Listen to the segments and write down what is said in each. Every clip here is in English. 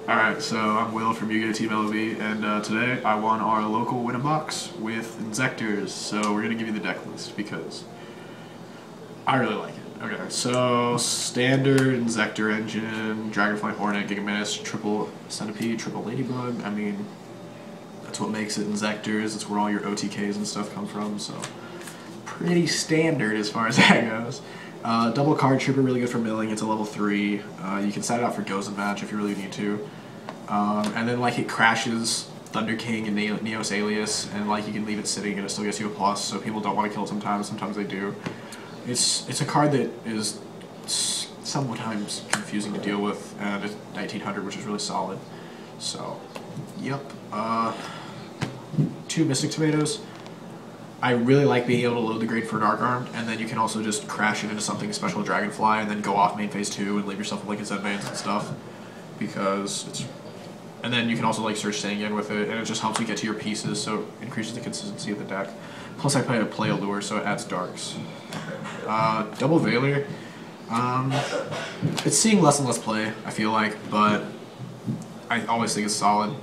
Alright, so I'm Will from Yu-Gi-Oh! Team LOB, and today I won our local win-a box with Inzektors, so we're going to give you the deck list because I really like it. Okay, so standard Inzektor engine, Dragonfly Hornet, Gigamenace, triple Centipede, triple Ladybug. I mean, that's what makes it Inzektors. That's where all your OTKs and stuff come from, so pretty standard as far as that goes. Double card trooper, really good for milling. It's a level 3. You can set it out for Goes and Match if you really need to. And then like it crashes Thunder King and Neos Alias, and like you can leave it sitting and it still gets you a plus. So people don't want to kill it sometimes. Sometimes they do. It's a card that is sometimes confusing to deal with, and it's 1900, which is really solid. So, yep. 2 Mystic Tomatoes. I really like being able to load the grade for Dark Armed, and then you can also just crash it into something special Dragonfly, and then go off main phase 2 and leave yourself with like a Zenbands and stuff, because it's. And then you can also like search Sangan with it, and it just helps you get to your pieces, so it increases the consistency of the deck. Plus, I play Allure, so it adds Darks. Double Veiler. It's seeing less and less play, I feel like, but I always think it's solid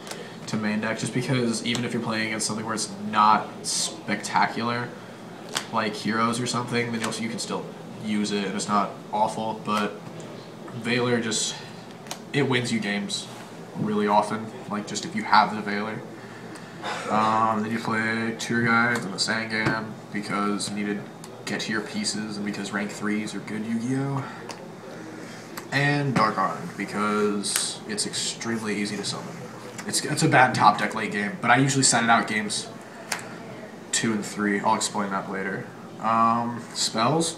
to main deck, just because even if you're playing against something where it's not spectacular, like Heroes or something, then you can still use it and it's not awful. But Veiler just, it wins you games really often, like just if you have the Veiler. Then you play Tour Guides and the Sangan because you need to get to your pieces and because rank 3s are good Yu-Gi-Oh! And Dark Armed because it's extremely easy to summon. It's a bad top deck late game, but I usually set it out games 2 and 3. I'll explain that later. Spells.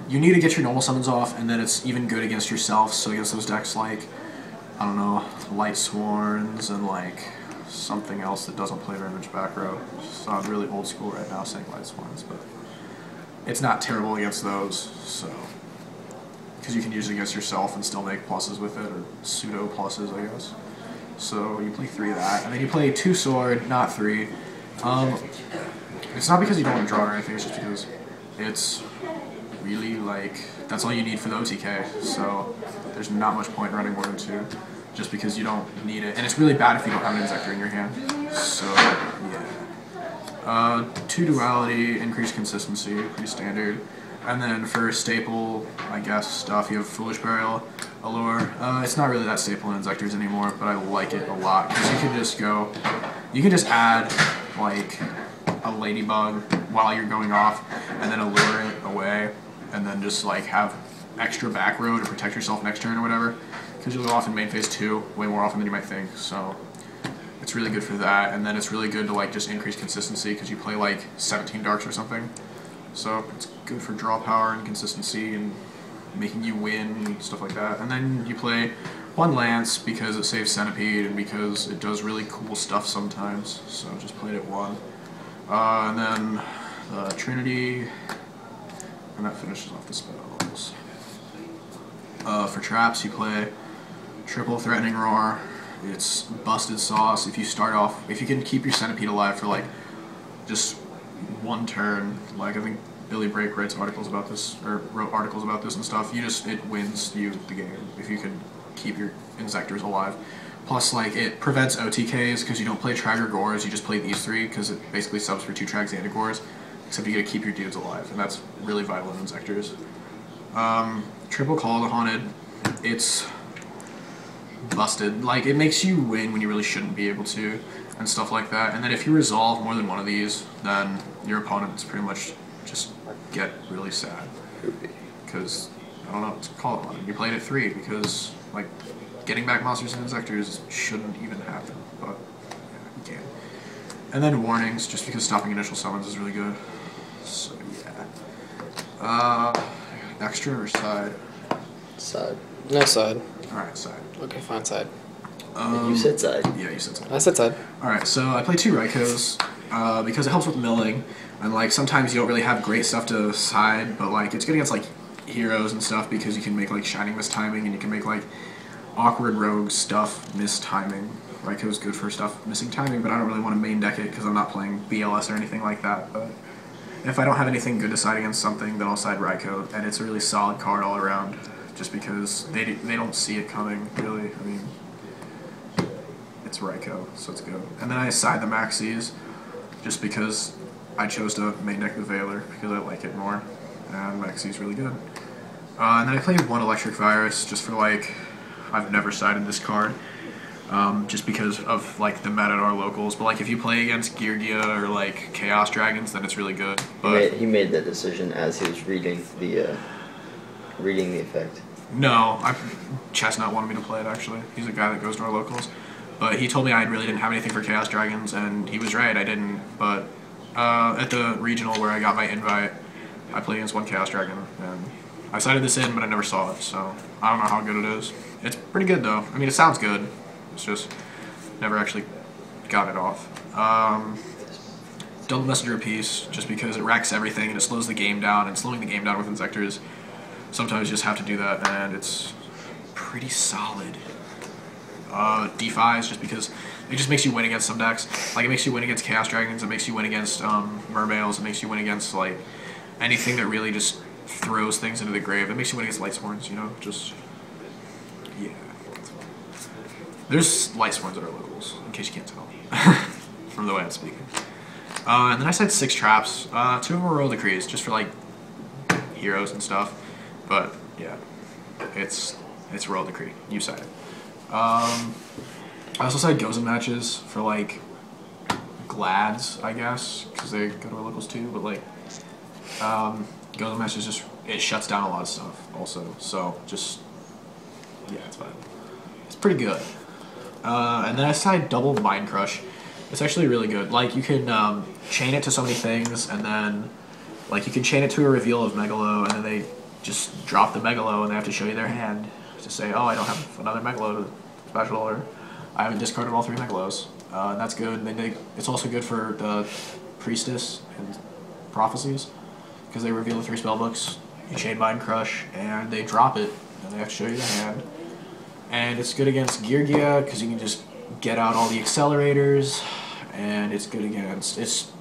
You need to get your normal summons off, and then it's even good against yourself, so against those decks like, I don't know, Light Sworns and like something else that doesn't play very much back row. So I'm really old school right now saying Light Sworns, but it's not terrible against those, so. Because you can use it against yourself and still make pluses with it, or pseudo pluses, I guess. So you play 3 of that, and then you play 2 sword, not 3. It's not because you don't want to draw or anything, it's just because it's really like, that's all you need for the OTK, so there's not much point running more than 2, just because you don't need it. And it's really bad if you don't have an Inzektor in your hand, so yeah. 2 duality, increased consistency, pretty standard. And then for staple, I guess, stuff, you have Foolish Burial, Allure. It's not really that staple in Inzektors anymore, but I like it a lot, because you can just add, like, a Ladybug while you're going off, and then Allure it away, and then just, like, have extra back row to protect yourself next turn or whatever, because you'll go off in main phase 2 way more often than you might think, so it's really good for that. And then it's really good to, like, just increase consistency, because you play, like, 17 Darks or something. So it's good for draw power and consistency and making you win and stuff like that. And then you play 1 Lance because it saves Centipede and because it does really cool stuff sometimes. So just played it 1. And then Trinity, and that finishes off the spells. For traps, you play triple Threatening Roar. It's busted sauce. If you start off, if you can keep your Centipede alive for like just 1 turn, like I think Billy Brake writes articles about this, or wrote articles about this and stuff, it wins you the game if you can keep your Inzektors alive. Plus, like, it prevents OTKs because you don't play Trag or Gores, you just play these 3 because it basically subs for 2 Trags and a Gores, except you gotta keep your dudes alive, and that's really vital in Inzektors. Triple Call the Haunted, it's busted. Like, it makes you win when you really shouldn't be able to, and stuff like that. And then if you resolve more than 1 of these, then your opponents pretty much just get really sad. Because, I don't know, it's Call it one. You played it 3 because, like, getting back monsters and Inzektors shouldn't even happen, but yeah, you can. And then warnings, just because stopping initial summons is really good. So yeah. Extra or side? Side. No side. Alright, side. Okay, fine, side. You said side. Yeah, you said side. I said side. Alright, so I play 2 Raikos, because it helps with milling, and like sometimes you don't really have great stuff to side, but like it's good against like heroes and stuff because you can make like Shining mistiming and you can make like awkward rogue stuff mistiming. Raiko's good for stuff missing timing, but I don't really want to main deck it because I'm not playing BLS or anything like that. But if I don't have anything good to side against something, then I'll side Raiko, and it's a really solid card all around, just because they don't see it coming, really. I mean, it's Raikou, so it's good. And then I side the Maxis just because I chose to main deck the Veiler because I like it more, and Maxi's really good. And then I played one Electric Virus just for like, I've never sided this card, just because of like the meta at our locals. But like if you play against Geargia or like Chaos Dragons, then it's really good. But he made that decision as he was reading the effect. no, Chestnut wanted me to play it actually. He's a guy that goes to our locals. But he told me I really didn't have anything for Chaos Dragons, and he was right, I didn't. But at the regional where I got my invite, I played against one Chaos Dragon, and I sided this in, but I never saw it, so I don't know how good it is. It's pretty good, though. I mean, it sounds good. It's just never actually got it off. Double Messenger piece, just because it racks everything and it slows the game down, and slowing the game down with Inzektors, sometimes you just have to do that, and it's pretty solid. Defies, just because it just makes you win against some decks. Like, it makes you win against Chaos Dragons, it makes you win against Mermails, it makes you win against, like, anything that really just throws things into the grave. It makes you win against Lightsworns, you know? Just, yeah. There's Lightsworns at our locals, in case you can't tell. From the way I'm speaking. And then I said 6 traps. 2 of them were Royal Decrees, just for, like, heroes and stuff. But, yeah. It's Royal Decree. You said it. I also said Gozen matches for, like, Glads, I guess, because they go to our locals too, but, like, Gozen matches just, it shuts down a lot of stuff, also, so, just, yeah, it's fine. It's pretty good. And then I decided double Mind Crush. It's actually really good. Like, you can, chain it to so many things, and then, like, you can chain it to a reveal of Megalo, and then they just drop the Megalo, and they have to show you their hand to say, oh, I don't have another Megalo to special, or I haven't discarded all 3 Megalos. And that's good. And then it's also good for the Priestess and Prophecies, because they reveal the 3 spellbooks. You chain Mind Crush, and they drop it, and they have to show you the hand. And it's good against Geargia, because you can just get out all the accelerators, and it's good against... It's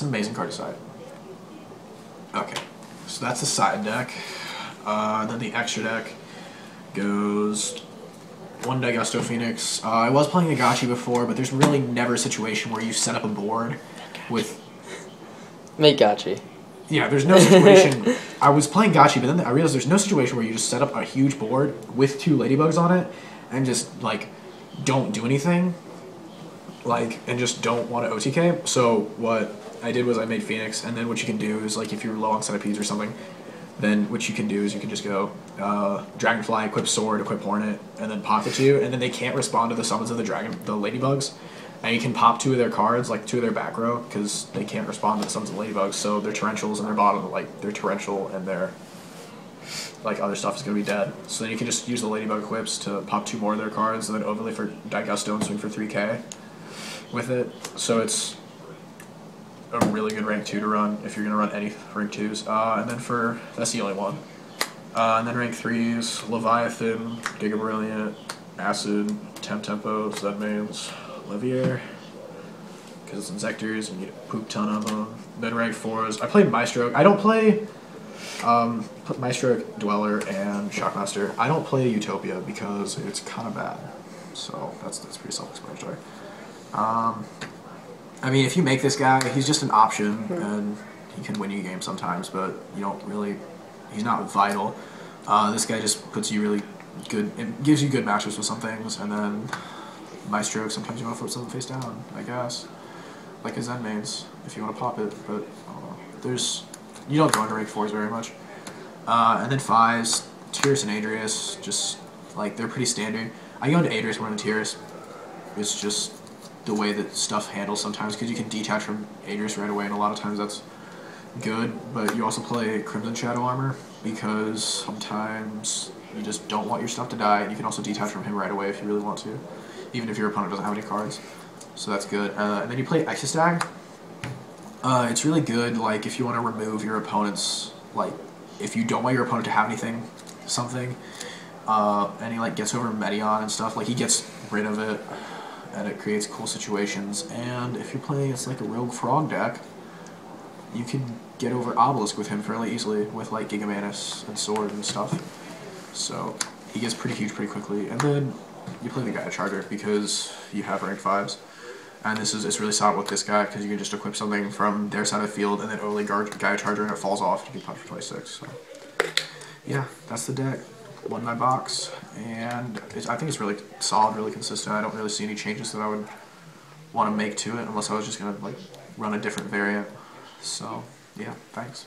an amazing card to side. Okay, so that's the side deck. Then the extra deck goes 1 Daigusto Phoenix. I was playing a Gachi before, but there's really never a situation where you set up a board with... Make Gachi. Yeah, there's no situation... I was playing Gachi, but then I realized there's no situation where you just set up a huge board with 2 Ladybugs on it and just, like, don't do anything. Like, and just don't want to OTK. So what I did was I made Phoenix, and then what you can do is, like, if you're low on centipedes or something, then what you can do is you can just go Dragonfly, equip Sword, equip Hornet, and then pop the 2, and then they can't respond to the summons of the Ladybugs. And you can pop 2 of their cards, like 2 of their back row, because they can't respond to the summons of Ladybugs, so their Torrentials and their bottom, like, their Torrential and their, like, other stuff is going to be dead. So then you can just use the Ladybug equips to pop 2 more of their cards, and then overlay for Daigusto and swing for 3k with it. So it's a really good rank 2 to run if you're going to run any rank 2s. And then that's the only one. And then rank 3s, Leviathan, Giga Brilliant, Acid, Temp Tempo, so that means Livier, because it's Inzektors and you need a poop ton of them. Then rank 4s, I played Maestro. I don't play Maestro, Dweller, and Shockmaster. I don't play Utopia because it's kind of bad. So that's pretty self-explanatory. I mean, if you make this guy, he's just an option, and he can win you games sometimes, but you don't really, he's not vital. This guy just puts you really good, it gives you good matchups with some things, and then Maestro, sometimes you want to flip something face down, I guess. Like his Zen mains, if you want to pop it, but I don't know. You don't go into rank 4s very much. And then 5s, Tyrus and Adrius, just, like, they're pretty standard. I go into Adrius more than Tyrus. It's just the way that stuff handles sometimes, because you can detach from Adrius right away, and a lot of times that's good, but you also play Crimson Shadow Armor, because sometimes you just don't want your stuff to die, and you can also detach from him right away if you really want to, even if your opponent doesn't have any cards. So that's good. And then you play Exostag. It's really good, like, if you want to remove your opponent's, like, if you don't want your opponent to have something, and he, like, gets over Medion and stuff, like, he gets rid of it, and it creates cool situations. And if you're playing against, like, a Rogue Frog deck, you can get over Obelisk with him fairly easily with, like, Gigamanus and Sword and stuff. So he gets pretty huge pretty quickly. And then you play the Gaia Charger because you have rank 5s. And it's really solid with this guy because you can just equip something from their side of the field and then overlay Gaia Charger and it falls off. You can punch for 26. So yeah, that's the deck. Won my box, and I think it's really solid, really consistent. I don't really see any changes that I would want to make to it unless I was just gonna like run a different variant. So yeah, thanks.